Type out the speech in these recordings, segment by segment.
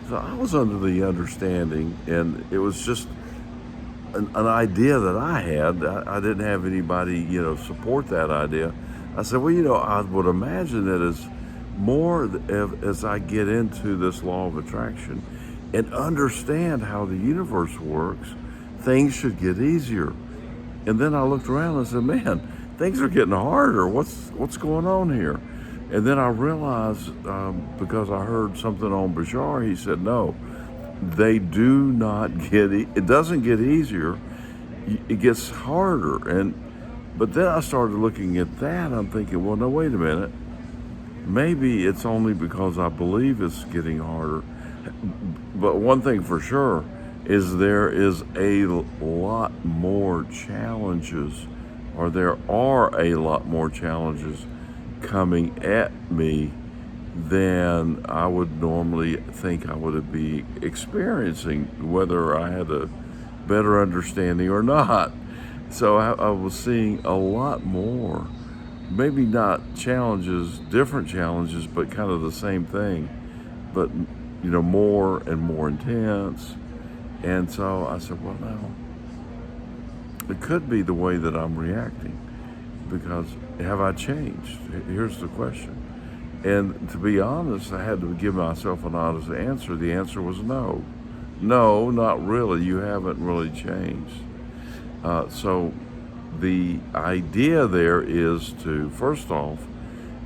So I was under the understanding, and it was just an idea that I had. I didn't have anybody, support that idea. I said, well, I would imagine that as I get into this law of attraction and understand how the universe works, things should get easier. And then I looked around and said, man, things are getting harder. What's going on here? And then I realized, because I heard something on Bashar, he said, no, they do not it doesn't get easier, it gets harder. But then I started looking at that. I'm thinking, well, no, wait a minute. Maybe it's only because I believe it's getting harder. But one thing for sure is there is a lot more challenges, or there are a lot more challenges coming at me than I would normally think I would be experiencing, whether I had a better understanding or not. So I was seeing a lot more, maybe not challenges, different challenges, but kind of the same thing, but more and more intense. And so I said, well, no, it could be the way that I'm reacting, because have I changed? Here's the question. And to be honest, I had to give myself an honest answer. The answer was no. No, not really. You haven't really changed. So the idea there is to, first off,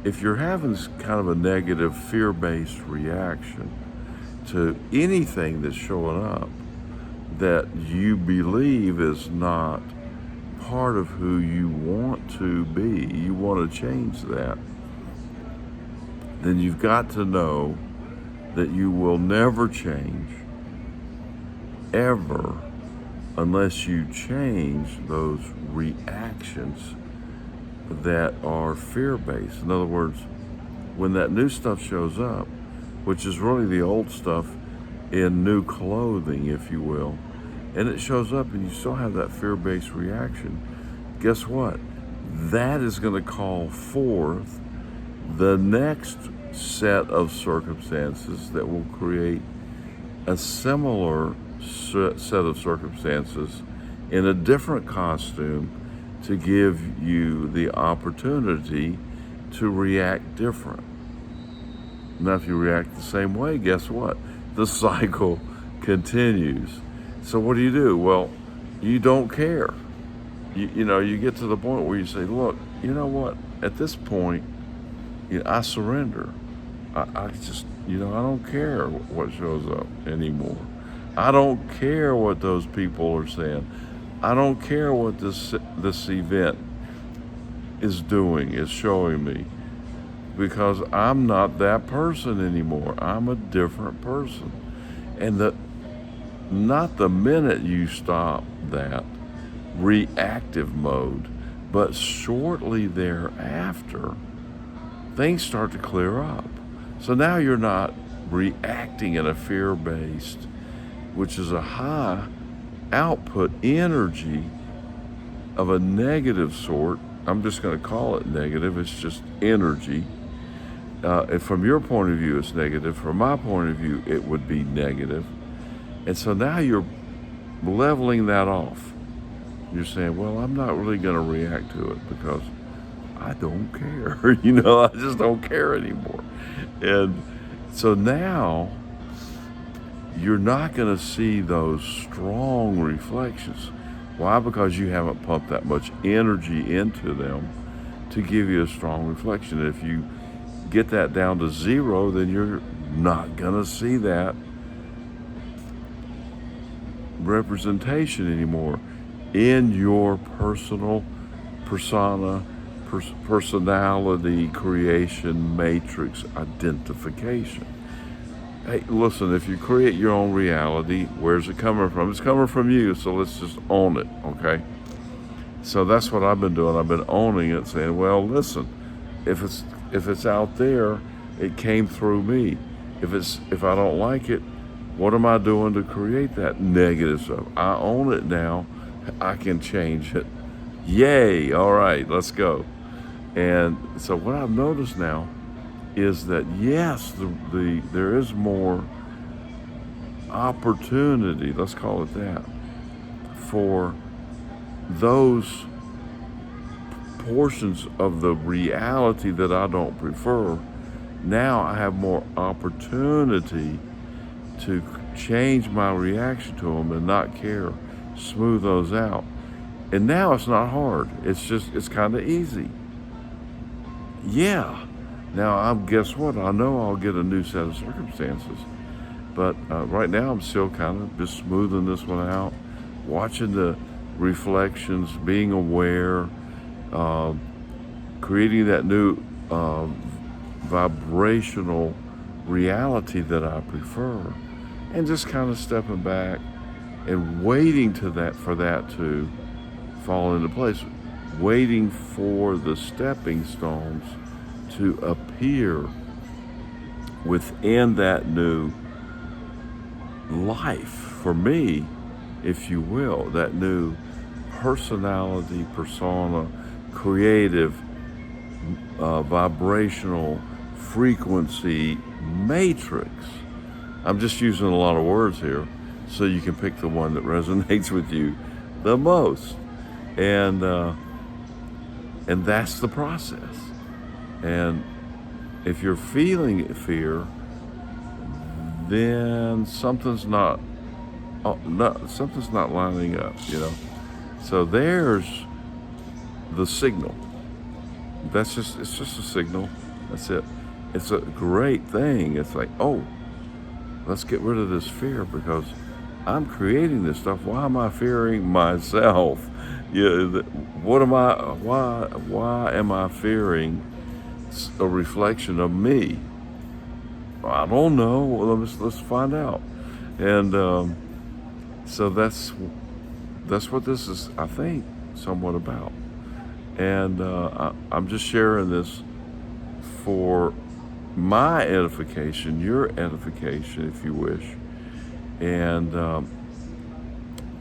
if you're having kind of a negative fear-based reaction to anything that's showing up that you believe is not part of who you want to be, you want to change that, then you've got to know that you will never change, ever, unless you change those reactions that are fear-based. In other words, when that new stuff shows up, which is really the old stuff in new clothing, if you will, and it shows up and you still have that fear-based reaction, guess what? That is going to call forth the next set of circumstances that will create a similar set of circumstances in a different costume to give you the opportunity to react different. Now, if you react the same way, guess what? The cycle continues. So what do? Well, you don't care. You get to the point where you say, look, you know what? At this point, I surrender. I just, I don't care what shows up anymore. I don't care what those people are saying. I don't care what this event is doing, is showing me, because I'm not that person anymore. I'm a different person. And not the minute you stop that reactive mode, but shortly thereafter, things start to clear up. So now you're not reacting in a fear-based, which is a high output energy of a negative sort. I'm just going to call it negative. It's just energy. And from your point of view, it's negative. From my point of view, it would be negative. And so now you're leveling that off. You're saying, well, I'm not really going to react to it because I don't care. I just don't care anymore. And so now you're not going to see those strong reflections. Why? Because you haven't pumped that much energy into them to give you a strong reflection. If you get that down to zero, then you're not going to see that representation anymore in your personality creation matrix identification. Hey, listen, if you create your own reality, where's it coming from? It's coming from you, so let's just own it, okay? So that's what I've been doing. I've been owning it, saying, well, listen, if it's out there, it came through me. If I don't like it, what am I doing to create that negative stuff? I own it now. I can change it. Yay! All right, let's go. And so what I've noticed now is that yes, there is more opportunity, let's call it that, for those portions of the reality that I don't prefer. Now I have more opportunity to change my reaction to them and not care, smooth those out. And now it's not hard. It's kind of easy. Yeah. Now, guess what? I know I'll get a new set of circumstances. But right now, I'm still kind of just smoothing this one out, watching the reflections, being aware, creating that new vibrational reality that I prefer, and just kind of stepping back and waiting for that to fall into place, waiting for the stepping stones to appear within that new life for me, if you will, that new personality, persona, creative, vibrational frequency matrix. I'm just using a lot of words here so you can pick the one that resonates with you the most. And that's the process. And if you're feeling fear, then something's not lining up, So there's the signal. It's just a signal. That's it. It's a great thing. It's like, oh, let's get rid of this fear because I'm creating this stuff. Why am I fearing myself? Why am I fearing a reflection of me? I don't know. Well, let's find out. And so that's what this is, I think, somewhat about. And I'm just sharing this for my edification, your edification, if you wish. And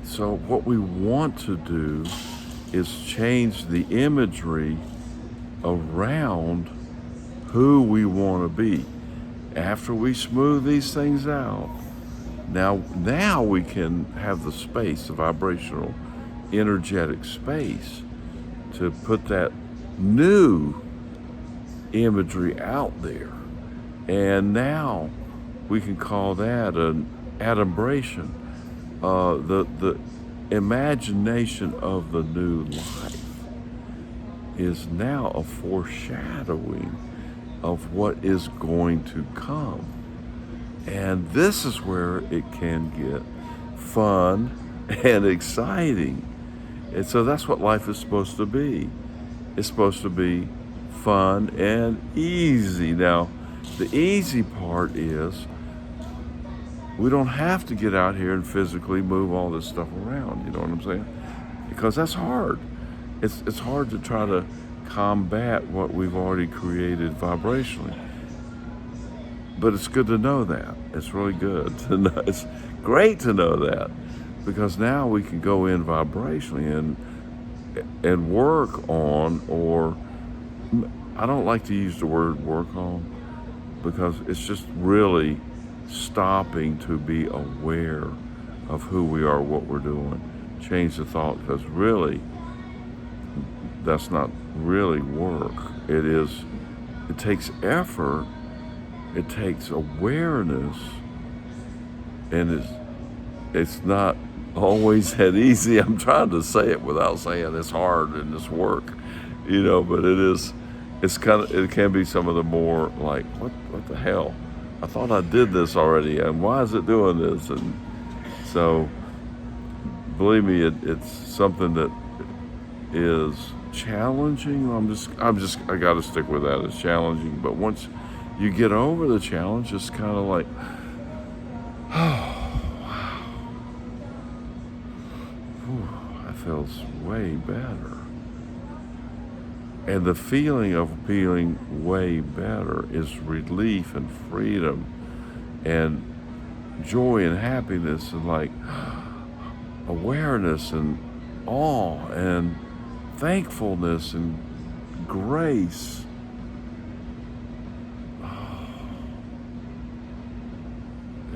so what we want to do is change the imagery around who we want to be. After we smooth these things out, now we can have the space, the vibrational, energetic space to put that new imagery out there. And now we can call that an adumbration, the imagination of the new life is now a foreshadowing of what is going to come. And this is where it can get fun and exciting. And so that's what life is supposed to be. It's supposed to be fun and easy. Now, the easy part is we don't have to get out here and physically move all this stuff around. You know what I'm saying? Because that's hard. It's hard to try to combat what we've already created vibrationally. But it's good to know that. It's really good to know. It's great to know that because now we can go in vibrationally and work on, or I don't like to use the word work on because it's just really stopping to be aware of who we are, what we're doing. Change the thought, because really that's not really work. It takes effort, it takes awareness, and it's not always that easy. I'm trying to say it without saying it's hard and it's work, but it can be some of the more like, what the hell? I thought I did this already, and why is it doing this? And so, believe me, it's something that is challenging. I got to stick with that. It's challenging, but once you get over the challenge, it's kind of like, oh, wow, that feels way better. And the feeling of feeling way better is relief and freedom and joy and happiness and like awareness and awe and thankfulness and grace.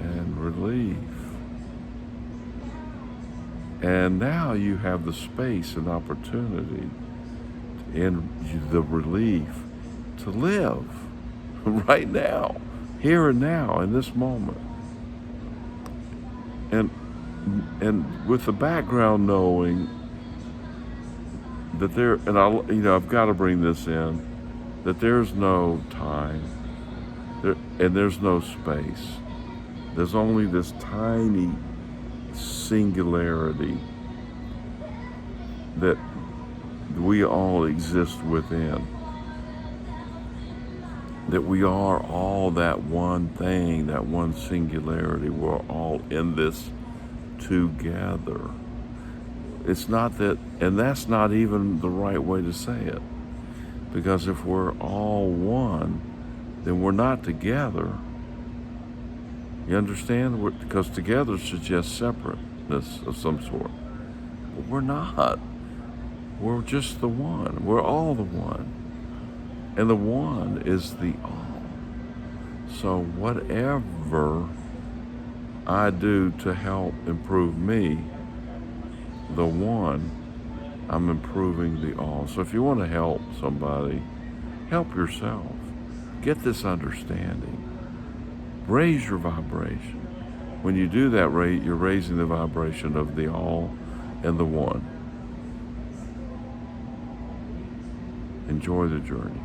And relief. And now you have the space and opportunity and the relief to live right now, here and now, in this moment. And with the background knowing that I've got to bring this in, that there's no time, and there's no space. There's only this tiny singularity that we all exist within. That we are all that one thing, that one singularity. We're all in this together. It's not that, and that's not even the right way to say it. Because if we're all one, then we're not together. You understand? Because together suggests separateness of some sort. But we're not. We're just the one. We're all the one. And the one is the all. So whatever I do to help improve me, the one, I'm improving the all. So if you want to help somebody, help yourself. Get this understanding. Raise your vibration. When you do that, you're raising the vibration of the all and the one. Enjoy the journey.